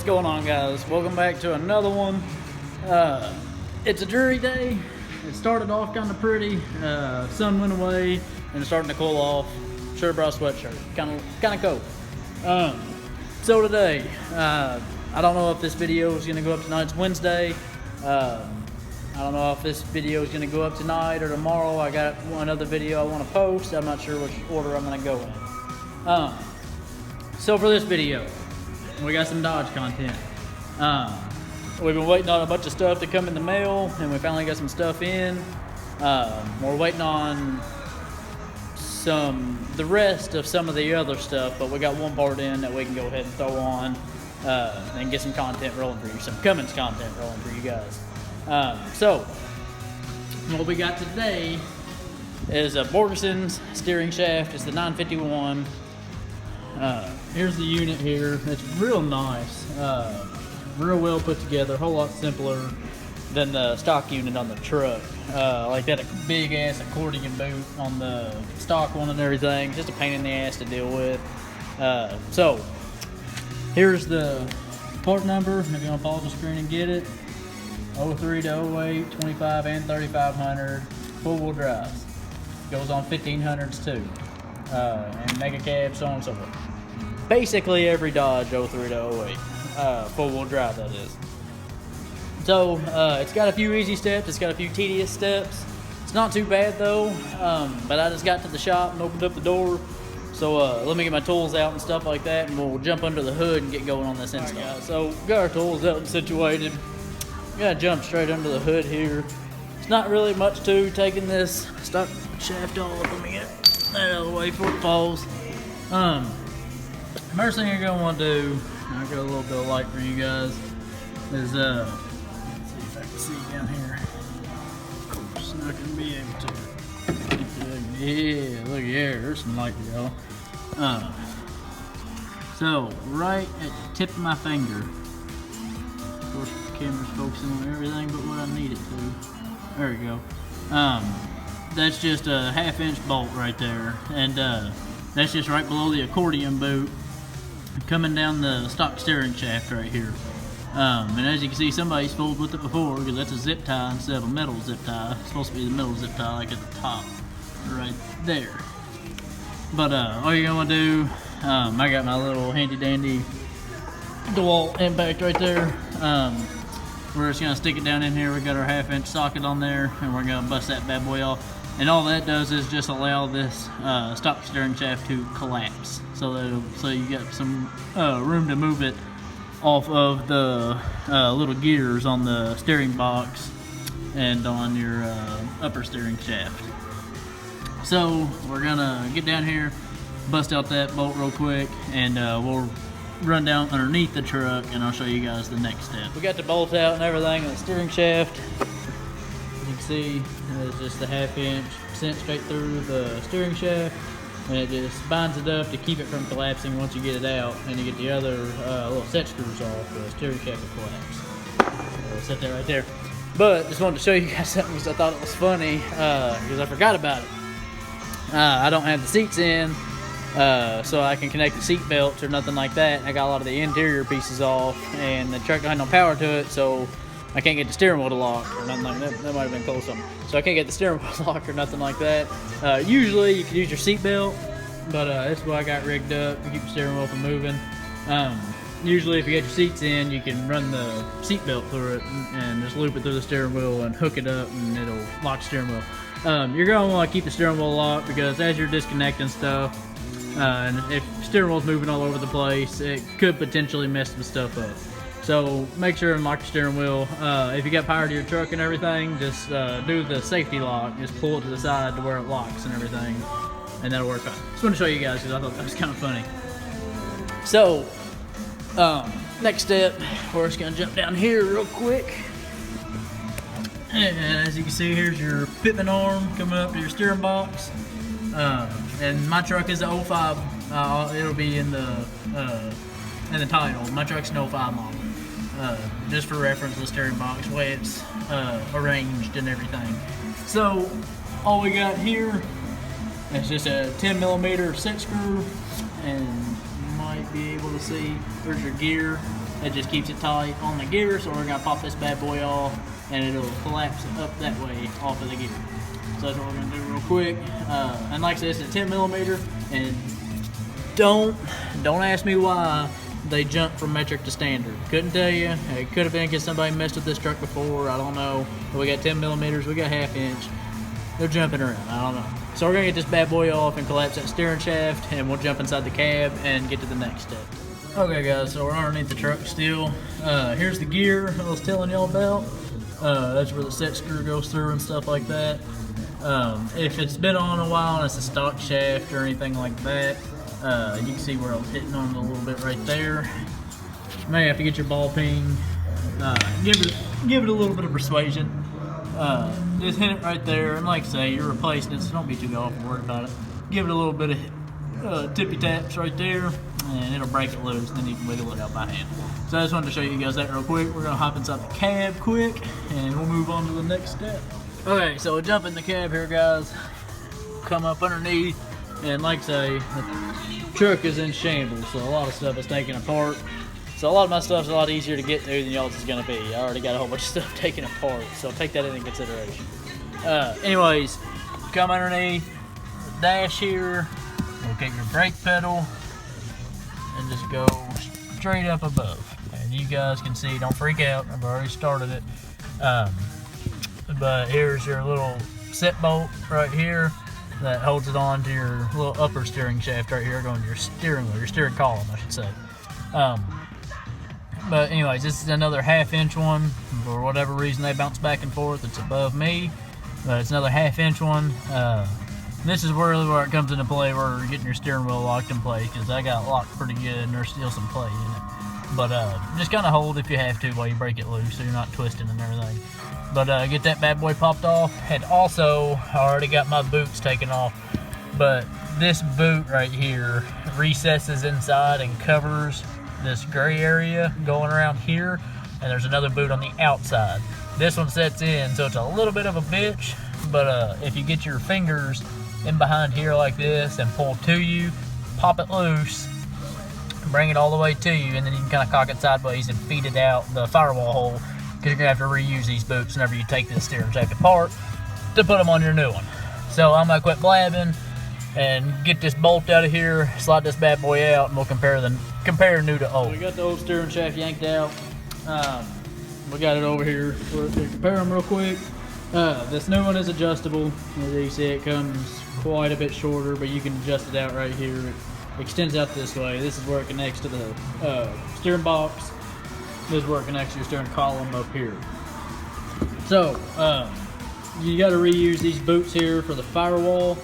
going on, guys? Welcome back to another one. It's a dreary day. It started off kind of pretty. Sun went away and it's starting to cool off. Should have brought a sweatshirt. Kind of cold. So today, I don't know if this video is going to go up tonight. It's Wednesday. I don't know if this video is going to go up tonight or tomorrow. I got another video I want to post. I'm not sure which order I'm going to go in. So for this video, we got some Dodge content. We've been waiting on a bunch of stuff to come in the mail, and we finally got some stuff in. We're waiting on the rest of some of the other stuff, but we got one part in that we can go ahead and throw on and get some content rolling for you, some Cummins content rolling for you guys. So what we got today is a Borgeson's steering shaft. It's the 951. Here's the unit here. It's real nice, real well put together, a whole lot simpler than the stock unit on the truck. Like that big ass accordion boot on the stock one and everything, just a pain in the ass to deal with. So here's the part number, if you want to pause the screen and get it. 03 to 08, 25 and 3500, full-wheel drive. Goes on 1500s too, and mega cab, so on and so forth. Basically every Dodge 03 to 08, full-wheel drive that is. So it's got a few easy steps, it's got a few tedious steps. It's not too bad though, but I just got to the shop and opened up the door. So let me get my tools out and stuff like that, and we'll jump under the hood and get going on this install. Right, so got our tools out and situated. Gotta jump straight under the hood here. It's not really much to taking this stock shaft off. Let me get that out of the way before it falls. First thing you're gonna want to do, I got a little bit of light for you guys, is let's see if I can see down here. Of course, not gonna be able to. Yeah, look here, there's some light for y'all. So right at the tip of my finger. Of course, the camera's focusing on everything but what I need it to. There we go. That's just a 1/2-inch bolt right there, and that's just right below the accordion boot, coming down the stock steering shaft right here. And as you can see, somebody's fooled with it before, because that's a zip tie instead of a metal zip tie. It's supposed to be the metal zip tie, like at the top, right there. But all you're gonna do, I got my little handy dandy DeWalt impact right there. We're just gonna stick it down in here. We got our 1/2-inch socket on there, and we're gonna bust that bad boy off. And all that does is just allow this stock steering shaft to collapse, so you got some room to move it off of the little gears on the steering box and on your upper steering shaft. So we're gonna get down here, bust out that bolt real quick, and we'll run down underneath the truck and I'll show you guys the next step. We got the bolt out and everything on the steering shaft. You can see it's just a 1/2-inch sent straight through the steering shaft, and it just binds it up to keep it from collapsing once you get it out, and you get the other little set screws off. The steering shaft will collapse. We'll set that right there. But just wanted to show you guys something because I thought it was funny, because I forgot about it. I don't have the seats in, so I can connect the seat belts or nothing like that. I got a lot of the interior pieces off, and the truck don't have no power to it, so I can't get the steering wheel to lock or nothing like that. That might have been close on. So I can't get the steering wheel to lock or nothing like that. Usually you could use your seat belt, but this is what I got rigged up to keep the steering wheel from moving. Usually if you get your seats in, you can run the seat belt through it and just loop it through the steering wheel and hook it up, and it'll lock the steering wheel. You're going to want to keep the steering wheel locked, because as you're disconnecting stuff, and if the steering wheel's moving all over the place, it could potentially mess some stuff up. So make sure and lock your steering wheel. If you got power to your truck and everything, just do the safety lock. Just pull it to the side to where it locks and everything, and that'll work fine. Just want to show you guys because I thought that was kind of funny. So next step, we're just gonna jump down here real quick. And as you can see, here's your pitman arm coming up to your steering box. And my truck is a 05. It'll be in the title. My truck's an 05 model. Just for reference, the steering box, the way it's arranged and everything. So all we got here is just a 10mm set screw, and you might be able to see there's your gear It just keeps it tight on the gear, so we're gonna pop this bad boy off, and it'll collapse up that way off of the gear. So that's what we're gonna do real quick. And like I said, it's a 10mm, and don't ask me why they jumped from metric to standard. Couldn't tell you. It could have been because somebody messed with this truck before. I don't know. But we got 10mm. We got 1/2 inch. They're jumping around. I don't know. So we're gonna get this bad boy off and collapse that steering shaft, and we'll jump inside the cab and get to the next step. Okay, guys. So we're underneath the truck still. Here's the gear I was telling y'all about. That's where the set screw goes through and stuff like that. If it's been on a while and it's a stock shaft or anything like that, you can see where I was hitting on it a little bit right there. You may have to get your ball peen, give it a little bit of persuasion. Just hit it right there, and like I say, you're replacing it, so don't be too worried about it. Give it a little bit of tippy taps right there, and it'll break it loose, and then you can wiggle it out by hand. So I just wanted to show you guys that real quick. We're gonna hop inside the cab quick, and we'll move on to the next step. Okay, so we'll jump in the cab here, guys. Come up underneath, and like I say, the truck is in shambles, so a lot of stuff is taken apart. So a lot of my stuff's a lot easier to get to than y'all's is gonna be. I already got a whole bunch of stuff taken apart, so take that into consideration. Anyways, come underneath the dash here, locate your brake pedal, and just go straight up above. And you guys can see, don't freak out, I've already started it. But here's your little set bolt right here that holds it on to your little upper steering shaft right here, going to your steering wheel, your steering column, I should say. But anyways, this is another 1/2 inch one. For whatever reason, they bounce back and forth. It's above me, but it's another 1/2 inch one. This is really where it comes into play, where you're getting your steering wheel locked in place, because I got locked pretty good and there's still some play in it. But just kind of hold if you have to while you break it loose, so you're not twisting and everything. But get that bad boy popped off. And also, I already got my boots taken off, but this boot right here recesses inside and covers this gray area going around here, and there's another boot on the outside. This one sets in, so it's a little bit of a bitch, but if you get your fingers in behind here like this and pull to you, pop it loose, bring it all the way to you, and then you can kind of cock it sideways and feed it out the firewall hole, because you're gonna have to reuse these boots whenever you take this steering shaft apart to put them on your new one. So I'm gonna quit blabbing and get this bolt out of here, slide this bad boy out, and we'll compare new to old. So we got the old steering shaft yanked out. We got it over here. We'll compare them real quick. This new one is adjustable. As you see, it comes quite a bit shorter, but you can adjust it out right here. It extends out this way. This is where it connects to the steering box. This is where it connects to your steering column up here. So you got to reuse these boots here for the firewall.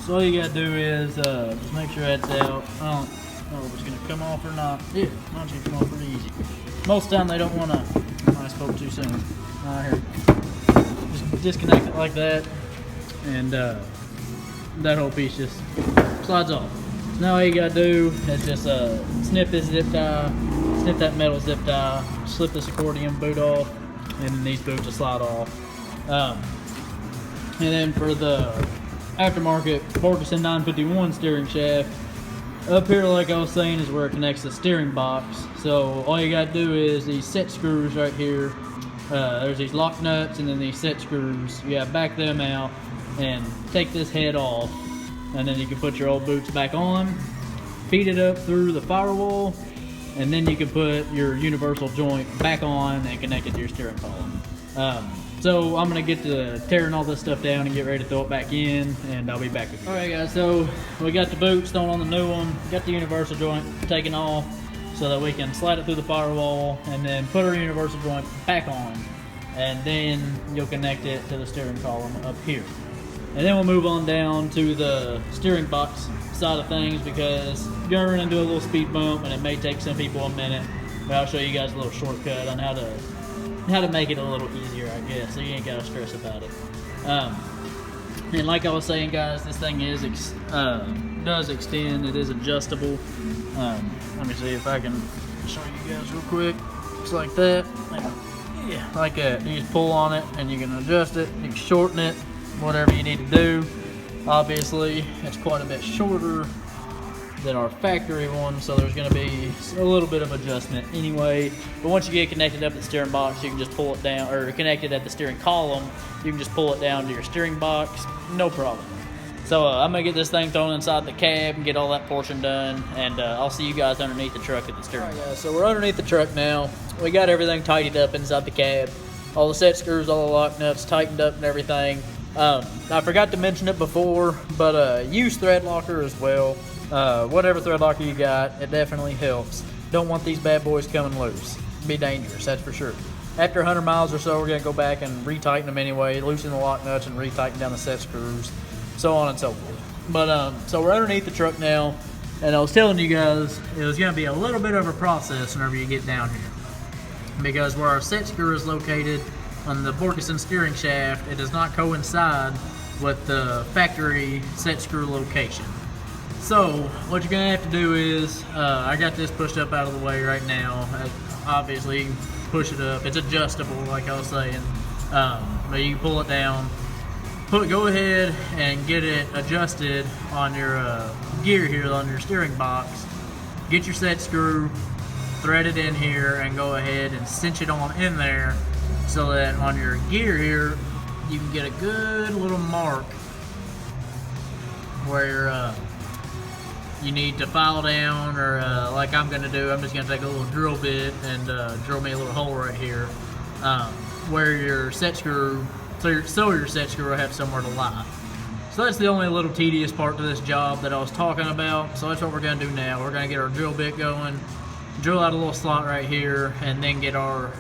So all you got to do is just make sure that's out. I don't know if it's going to come off or not. Yeah, mine's going to come off pretty easy. Most of the time they don't want to. I spoke too soon. Here. Just disconnect it like that, and that whole piece just slides off. So now all you got to do is just snip this zip tie, snip that metal zip tie, slip this accordion boot off, and then these boots will slide off. And then for the aftermarket Borgeson 951 steering shaft, up here, like I was saying, is where it connects the steering box. So all you gotta do is these set screws right here. There's these lock nuts and then these set screws. You gotta back them out and take this head off, and then you can put your old boots back on, feed it up through the firewall, and then you can put your universal joint back on and connect it to your steering column. So I'm gonna get to tearing all this stuff down and get ready to throw it back in, and I'll be back with you. Alright guys, so we got the boots thrown on the new one, got the universal joint taken off so that we can slide it through the firewall and then put our universal joint back on, and then you'll connect it to the steering column up here. And then we'll move on down to the steering box side of things, because you're gonna run into a little speed bump and it may take some people a minute, but I'll show you guys a little shortcut on how to make it a little easier, I guess, so you ain't gotta stress about it. And like I was saying, guys, this thing does extend. It is adjustable. Let me see if I can show you guys real quick. Just like that. Yeah, like that. You just pull on it and you can adjust it. You can shorten it, whatever you need to do. Obviously, it's quite a bit shorter than our factory one, so there's going to be a little bit of adjustment anyway. But once you get connected up at the steering box, you can just pull it down, or connected at the steering column, you can just pull it down to your steering box, no problem. So I'm going to get this thing thrown inside the cab and get all that portion done, and I'll see you guys underneath the truck at the steering. All right, guys, so we're underneath the truck now. We got everything tidied up inside the cab. All the set screws, all the lock nuts tightened up and everything. I forgot to mention it before, but use thread locker as well. Whatever thread locker you got, it definitely helps. Don't want these bad boys coming loose. Be dangerous, that's for sure. After 100 miles or so, we're going to go back and retighten them anyway, loosen the lock nuts and retighten down the set screws, so on and so forth. But so we're underneath the truck now, and I was telling you guys it was going to be a little bit of a process whenever you get down here, because where our set screw is located on the Borgeson steering shaft, it does not coincide with the factory set screw location. So what you're gonna have to do is, I got this pushed up out of the way right now. Obviously, you can push it up. It's adjustable, like I was saying, but you can pull it down. Go ahead and get it adjusted on your gear here on your steering box. Get your set screw, thread it in here, and go ahead and cinch it on in there, so that on your gear here, you can get a good little mark where you need to file down, or like I'm gonna do, I'm just gonna take a little drill bit and drill me a little hole right here, where your set screw, so your set screw will have somewhere to lie. So that's the only little tedious part to this job that I was talking about. So that's what we're gonna do now. We're gonna get our drill bit going, drill out a little slot right here, and then get our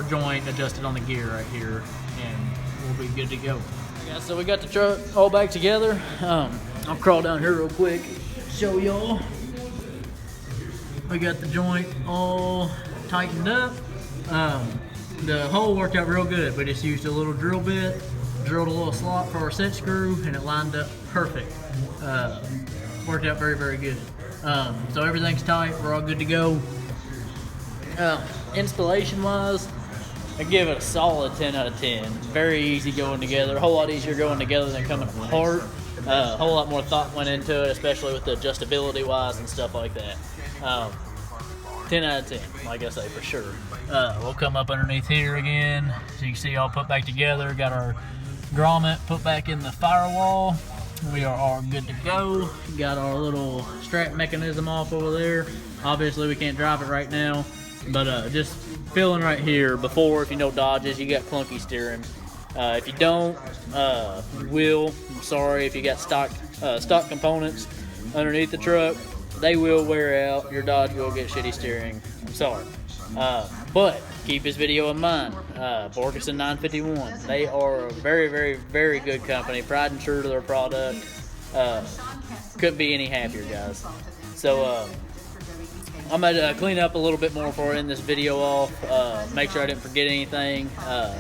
joint adjusted on the gear right here, and we'll be good to go. Yeah, so we got the truck all back together. I'll crawl down here real quick, show y'all. We got the joint all tightened up. The hole worked out real good. We just used a little drill bit, drilled a little slot for our set screw, and it lined up perfect. Worked out very, very good. So everything's tight, we're all good to go. Installation wise, I give it a solid 10 out of 10. Very easy going together, a whole lot easier going together than coming apart. A whole lot more thought went into it, especially with the adjustability wise and stuff like that. 10 out of 10, like I say, for sure. We'll come up underneath here again, so you can see all put back together. Got our grommet put back in the firewall. We are all good to go. Got our little strap mechanism off over there. Obviously we can't drive it right now, but just feeling right here before, if you know Dodges, you got clunky steering. If you don't, you will. I'm sorry, if you got stock components underneath the truck, they will wear out. Your Dodge will get shitty steering. I'm sorry. But keep this video in mind. Borgeson 951. They are a very, very, very good company. Pride and true to their product. Couldn't be any happier, guys. So I'm gonna clean up a little bit more for in this video off. Make sure I didn't forget anything.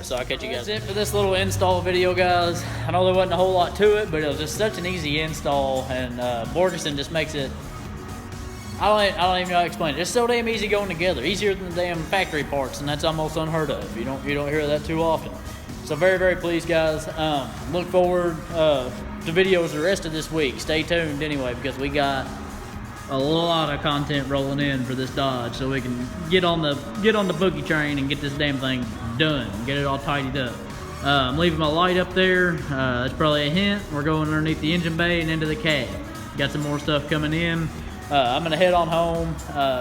So I'll catch you guys. That's it for this little install video, guys. I know there wasn't a whole lot to it, but it was just such an easy install, and Borgeson just makes it. I don't even know how to explain it. It's so damn easy going together, easier than the damn factory parts, and that's almost unheard of. You don't hear that too often. So very, very pleased, guys. Look forward to videos the rest of this week. Stay tuned anyway, because we got a lot of content rolling in for this Dodge, so we can get on the boogie train and get this damn thing done, get it all tidied up. I'm leaving my light up there. That's probably a hint. We're going underneath the engine bay and into the cab. Got some more stuff coming in. I'm gonna head on home,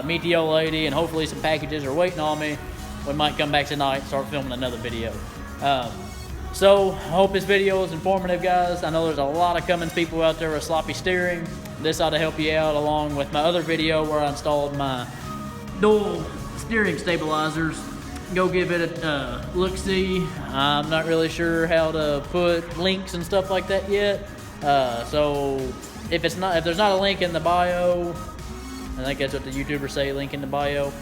meet the old lady, and hopefully some packages are waiting on me. We might come back tonight and start filming another video. So I hope this video is informative, guys. I know there's a lot of Cummins people out there with sloppy steering. This ought to help you out, along with my other video where I installed my dual steering stabilizers. Go give it a look-see. I'm not really sure how to put links and stuff like that yet. So if there's not a link in the bio, I think that's what the YouTubers say, link in the bio.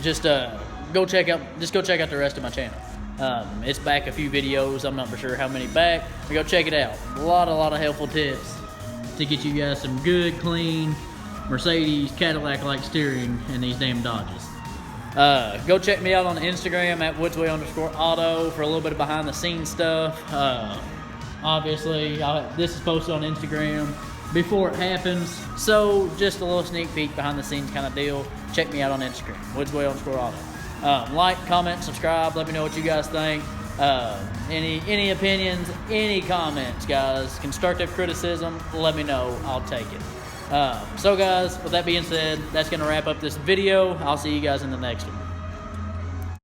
Just go check out the rest of my channel. It's back a few videos. I'm not for sure how many back, but go check it out. A lot of helpful tips to get you guys some good, clean Mercedes Cadillac like steering in these damn Dodges. Go check me out on Instagram at woodsway_auto for a little bit of behind the scenes stuff. Obviously, this is posted on Instagram. before it happens. So just a little sneak peek behind the scenes kind of deal. Check me out on Instagram, Woodsway_auto. Like, comment, subscribe. Let me know what you guys think. Any opinions, any comments, guys. Constructive criticism, let me know. I'll take it. So guys, with that being said, that's going to wrap up this video. I'll see you guys in the next one.